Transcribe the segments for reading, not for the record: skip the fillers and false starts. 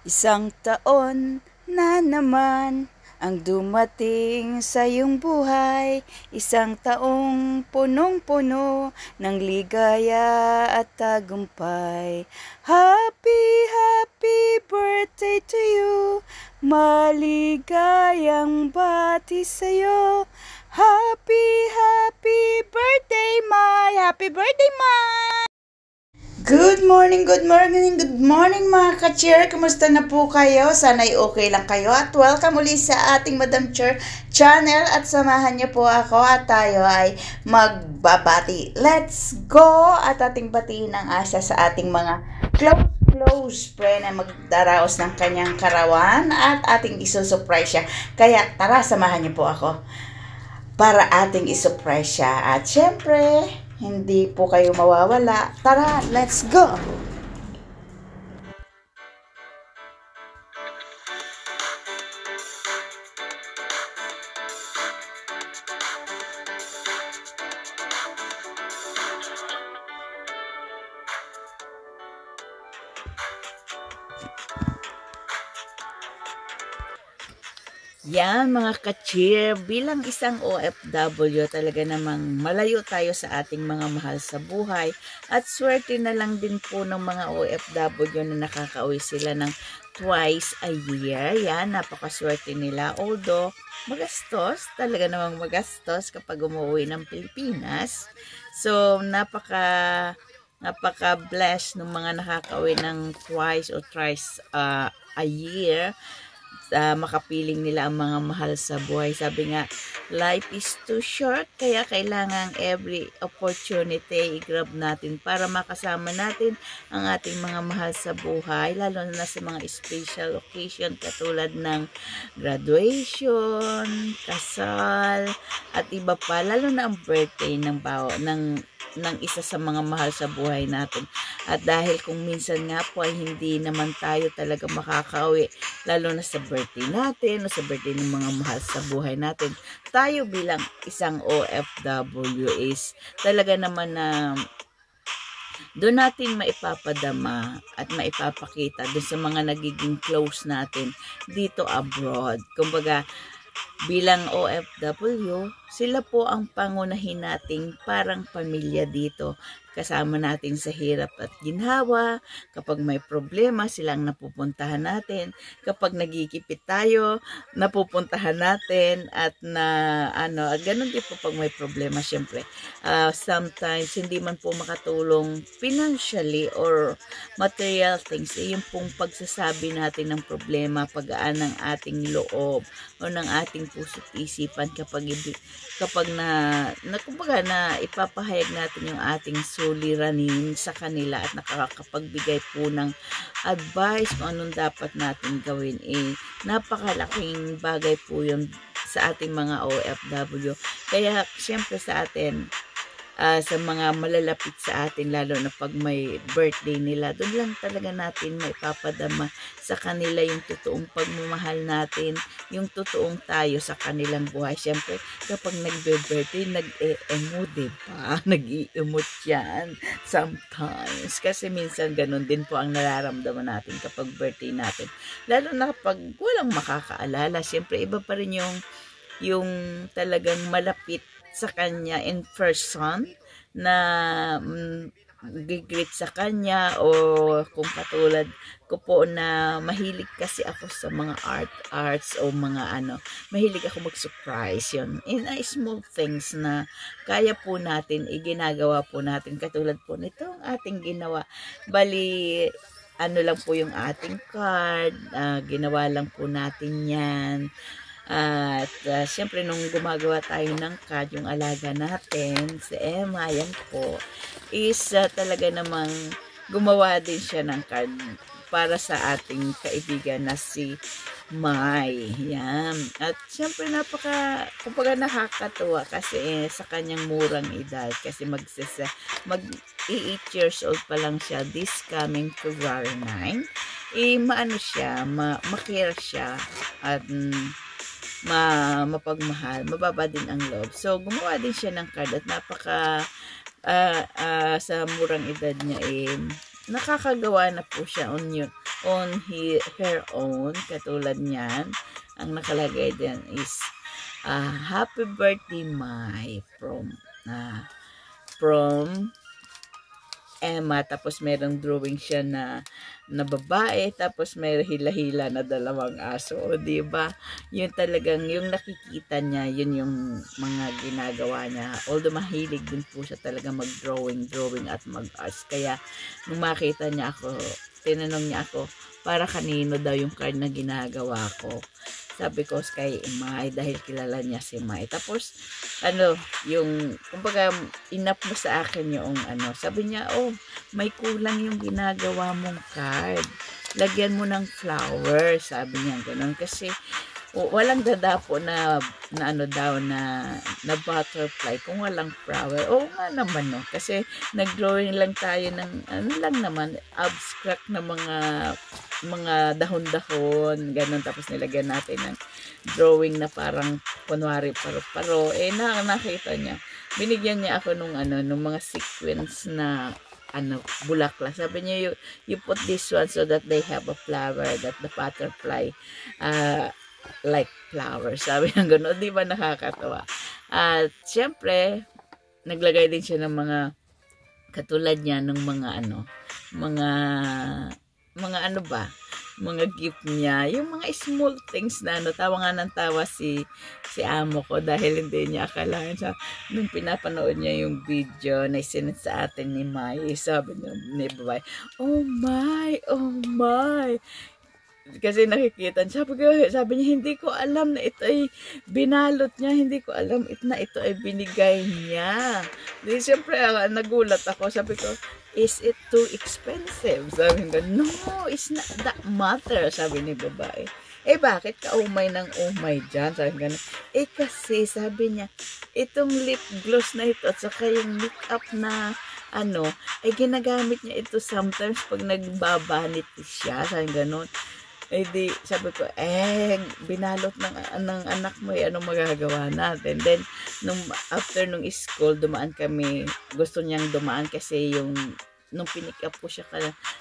Isang taon na naman ang dumating sa iyong buhay. Isang taong punong-puno ng ligaya at tagumpay. Happy, happy birthday to you. Maligayang bati sa'yo. Happy, happy birthday, Mai! Happy birthday, Mai! Good morning mga ka-cheer. Kumusta na po kayo? Sana'y okay lang kayo at welcome uli sa ating Madam Cheer channel at samahan niyo po ako at tayo ay magbabati. Let's go! At ating batiin ang asa sa ating mga close friend na magdaraos ng kanyang karawan at ating isusurprise siya. Kaya tara, samahan niyo po ako para ating isurprise siya. At syempre, hindi po kayo mawawala. Tara, let's go! Yan mga ka-cheer, bilang isang OFW talaga namang malayo tayo sa ating mga mahal sa buhay at swerte na lang din po ng mga OFW na nakakauwi sila ng twice a year. Yan, napakaswerte nila. Although magastos, talaga namang magastos kapag umuwi ng Pilipinas. So napaka-blessed ng mga nakakauwi ng twice or thrice a year. Makapiling nila ang mga mahal sa buhay. Sabi nga, life is too short, kaya kailangan every opportunity i-grab natin para makasama natin ang ating mga mahal sa buhay, lalo na sa mga special occasion katulad ng graduation, kasal, at iba pa, lalo na ang birthday ng isa sa mga mahal sa buhay natin. At dahil kung minsan nga po ay hindi naman tayo talaga makakauwi, lalo na sa birthday natin o sa birthday ng mga mahal sa buhay natin, tayo bilang isang OFW is talaga naman na doon natin maipapadama at maipapakita doon sa mga nagiging close natin dito abroad. Kumbaga, bilang OFW, sila po ang pangunahin nating parang pamilya dito. Kasama natin sa hirap at ginhawa. Kapag may problema, silang napupuntahan natin. Kapag nagigipit tayo, napupuntahan natin. At ganun din po pag may problema, syempre. Sometimes, hindi man po makatulong financially or material things. Yung pong pagsasabi natin ng problema, pag-aan ng ating loob o ng ating puso't isipan kapag kumbaga na ipapahayag natin yung ating suliranin sa kanila at nakakapagbigay po ng advice kung anong dapat natin gawin. Napakalaking bagay po yun sa ating mga OFW. Kaya siyempre sa atin, sa mga malalapit sa atin, lalo na pag may birthday nila, doon lang talaga natin may papadama sa kanila yung totoong pagmamahal natin, yung totoong tayo sa kanilang buhay. Siyempre, kapag nagbe-birthday, nag-e-emo, diba? Nag-i-emote yan sometimes. Kasi minsan ganun din po ang nararamdaman natin kapag birthday natin. Lalo na kapag walang makakaalala, siyempre iba pa rin yung talagang malapit sa kanya in person na gigreet sa kanya, o kung katulad ko po na mahilig kasi ako sa mga arts o mga mahilig ako mag-surprise yun. In small things na kaya po natin, iginagawa po natin katulad po nito ang ating ginawa. Bali, lang po yung ating card, ginawa lang po natin yan. At syempre nung gumagawa tayo ng card, yung alaga natin, si Emma, yan po, is talaga namang gumawa din siya ng card para sa ating kaibigan na si Mai. Yan. At syempre kumbaga nakakatuwa kasi sa kanyang murang edad, kasi mag-8 years old pa lang siya this coming February 9. Maano siya, makira siya at mapagmahal, mababa din ang loob. So, gumawa din siya ng card at sa murang edad niya nakakagawa na po siya on her own. Katulad niyan, ang nakalagay diyan is happy birthday Mai from Emma. Tapos merong drawing siya na babae, tapos may hila-hila na dalawang aso. O, diba? Yun talagang, yung nakikita niya, yun yung mga ginagawa niya. Although mahilig din po siya talaga mag-drawing at mag-arts. Kaya, nung makita niya ako, tinanong niya ako, para kanino daw yung card na ginagawa ko. Sabi ko kay Mai, dahil kilala niya si Mai. Tapos, yung, kumbaga, inap mo sa akin yung, sabi niya, oh, may kulang yung ginagawa mong card. Lagyan mo ng flower, sabi niya, ganun. Kasi, walang dadapo na butterfly kung walang flower. Oo nga naman, no? Kasi, nag-drawing lang tayo ng, lang naman, abstract na mga dahon-dahon, ganun, tapos nilagyan natin ng drawing na parang kunwari paro-paro. Nakita niya, binigyan niya ako nung mga sequence na bulaklak. Sabi niya, you put this one so that they have a flower, that the butterfly like flowers. Sabi niya gano'n, di ba nakakatawa? At syempre, naglagay din siya ng mga katulad niya ng mga mga gift niya, yung mga small things na tawa nga ng tawa si amo ko dahil hindi niya akalain siya nung pinapanood niya yung video na isinend sa atin ni Mai. Sabi niya ni babae, oh my, kasi nakikita niya, sabi niya, hindi ko alam na ito ay binalot niya, hindi ko alam na ito ay binigay niya. Di siyempre nagulat ako, sabi ko, is it too expensive? Sabi niya, no, it's not that matter, sabi ni babae. Bakit ka umay ng umay dyan? Sabi niya, kasi sabi niya, itong lip gloss na ito at saka yung makeup na ay ginagamit niya ito sometimes pag nagbabanit siya, sabi gano'n. Di, sabi ko, binalot ng anak mo, anong magagawa natin? Then, after nung school, dumaan kami, gusto niyang dumaan kasi nung pinick up ko siya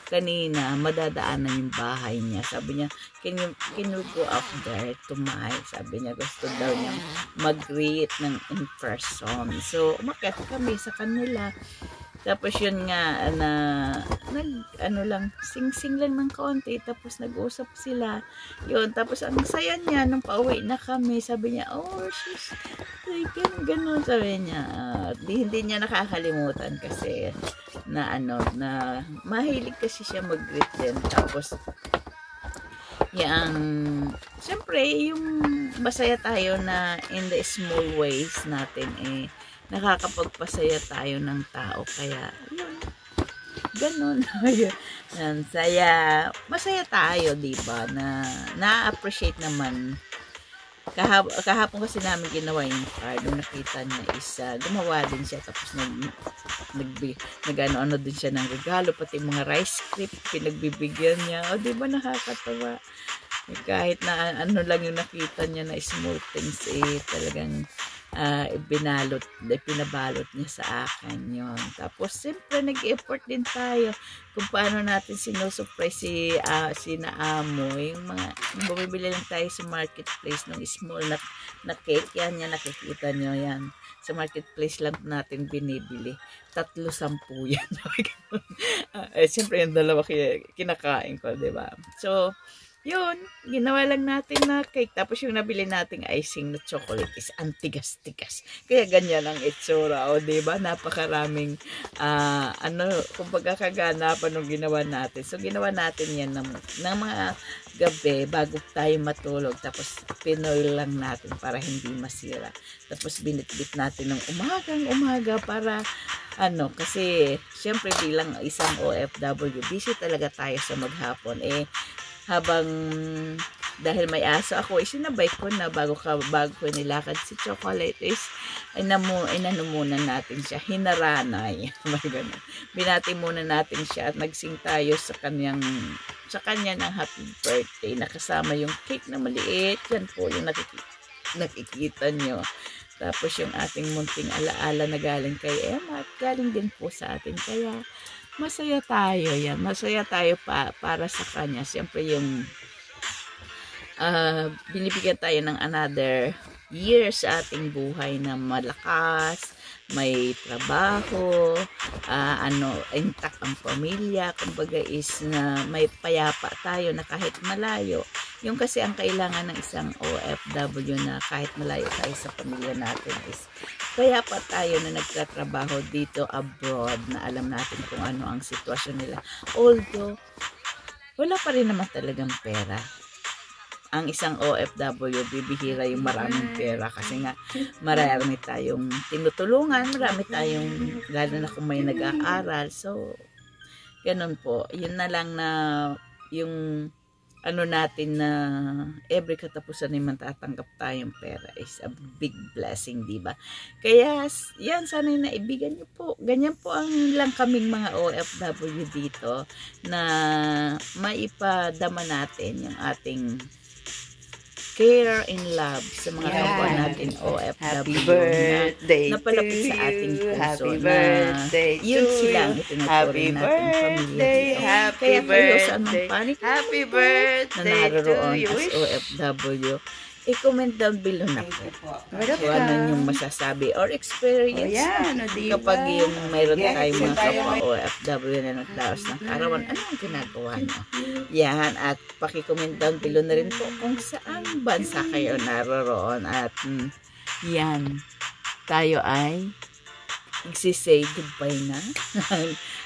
kanina, madadaanan yung bahay niya. Sabi niya, can you go up there to Mai? Sabi niya, gusto daw niya mag-greet ng in person. So, umakyat kami sa kanila. Tapos yun nga, sing-sing lang ng konti, tapos nag-usap sila. Yun, tapos ang saya niya, nung pauwi na kami, sabi niya, oh, she's like, ganun, sabi niya. Hindi niya nakakalimutan kasi, na mahilig kasi siya mag-greet din. Tapos, siyempre, yung masaya tayo na in the small ways natin, nakakapagpasaya tayo ng tao. Kaya, yun, ganun. Masaya tayo, diba? Na-appreciate naman. Kahapon kasi namin ginawa yung card. Nung nakita niya gumawa din siya. Tapos nag-ano din siya ng regalo. Pati mga rice script, pinagbibigyan niya. O, diba nakakatawa? Kahit na lang yung nakita niya na small things, talagang pinabalot niya sa akin yon. Tapos siyempre nag-effort din tayo kung paano natin sinusurprise si Naamo, yung bumibili lang tayo sa marketplace ng small na cake. Yan nakikita nyo yan sa marketplace lang natin binibili, 3-10 yan. Siyempre yung dalawa kinakain ko, diba? So yun, ginawa lang natin na cake. Tapos yung nabili nating icing na chocolate is antigas-tigas. Kaya ganyan ang itsura. O, diba? Napakaraming, kumbaga kaganapan nung ginawa natin. So, ginawa natin yan ng mga gabi bago tayo matulog. Tapos, pinoil lang natin para hindi masira. Tapos, binitbit natin ng umaga para, kasi, syempre bilang isang OFW, busy talaga tayo sa maghapon. Habang dahil may aso ako, isinabay ko na bago ko nilakad si Chocolate is inano muna natin siya, hinaranay. Binati muna natin siya at nagsing tayo sa kanya ng happy birthday. Nakasama yung cake na maliit. Yan po yung nakikita nyo. Tapos yung ating munting alaala na galing kay Emma at galing din po sa atin. Kaya masaya tayo yan. Masaya tayo para sa kanya. Siyempre yung binibigyan tayo ng another year sa ating buhay na malakas, may trabaho, intact ang pamilya, kumbaga is na may payapa tayo na kahit malayo. Yung kasi ang kailangan ng isang OFW na kahit malayo tayo sa pamilya natin is payapa tayo na nagtatrabaho dito abroad, na alam natin kung ano ang sitwasyon nila. Although, wala pa rin naman talagang pera. Ang isang OFW, bibihira yung maraming pera kasi nga marami tayong tinutulungan, marami tayong, lalo na kung may nag-aaral. So, ganun po. Yun na lang na yung ano natin na every katapusan ay matatanggap tayong pera is a big blessing, di ba? Kaya, yan, sana'y naibigan niyo po. Ganyan po ang lang kaming mga OFW dito na maipadama natin yung ating care and love sa mga kapwa natin OFW. Happy birthday na palapit sa ating puso. Happy birthday na yun silang itinuturing natin pamilya dito. Kaya kayo sa anong panik happy birthday na naroon as OFW, i-comment down below na po kung ano yung masasabi or experience kapag yung mayroon tayong mga kapwa OFW na nagdaos ng karawan, ano ang ginagawa nyo? Yan, at paki-comment down below na rin po kung saan bansa kayo naroon. At yan, tayo ay magsisay goodbye na.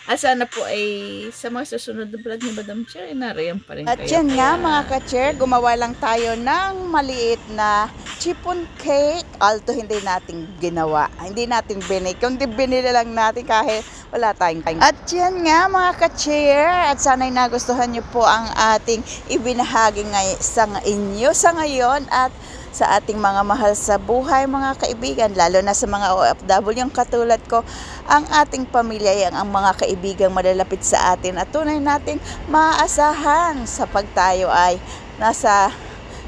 At sana po ay sa mga susunod na vlog ni Madam Chair, narayan pa rin kayo. At yan nga mga ka-chair, gumawa lang tayo ng maliit na chiffon cake. Although hindi natin ginawa, hindi natin binake. Kung binili lang natin kahit wala tayong time. At yan nga mga ka-chair, at sana'y nagustuhan nyo po ang ating ibinahagi sa inyo sa ngayon at sa ating mga mahal sa buhay, mga kaibigan, lalo na sa mga OFW yung katulad ko. Ang ating pamilya ay ang mga kaibigang malalapit sa atin at tunay nating maaasahan sa pagtayo ay nasa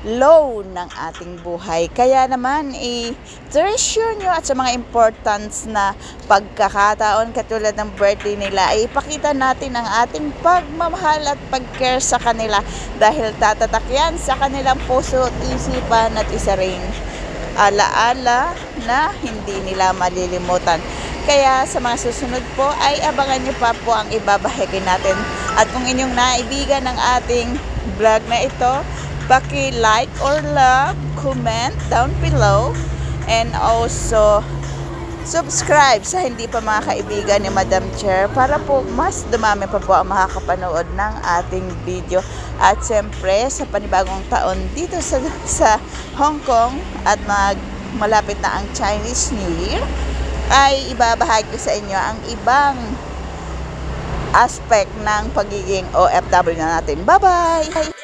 low ng ating buhay. Kaya naman, i-treasure nyo at sa mga importance na pagkakataon katulad ng birthday nila, ay ipakita natin ang ating pagmamahal at pag-care sa kanila dahil tatatak yan sa kanilang puso at isipan at isa ring alaala na hindi nila malilimutan. Kaya sa mga susunod po ay abangan nyo pa po ang ibabahagi natin. At kung inyong naibigan ng ating vlog na ito, paki-like or love, comment down below, and also subscribe sa hindi pa mga kaibigan ni Madam Chair para po mas dumami pa po ang makakapanood ng ating video. At siyempre sa panibagong taon dito sa Hong Kong at malapit na ang Chinese New Year, ay ibabahagi sa inyo ang ibang aspect ng pagiging OFW na natin. Bye-bye!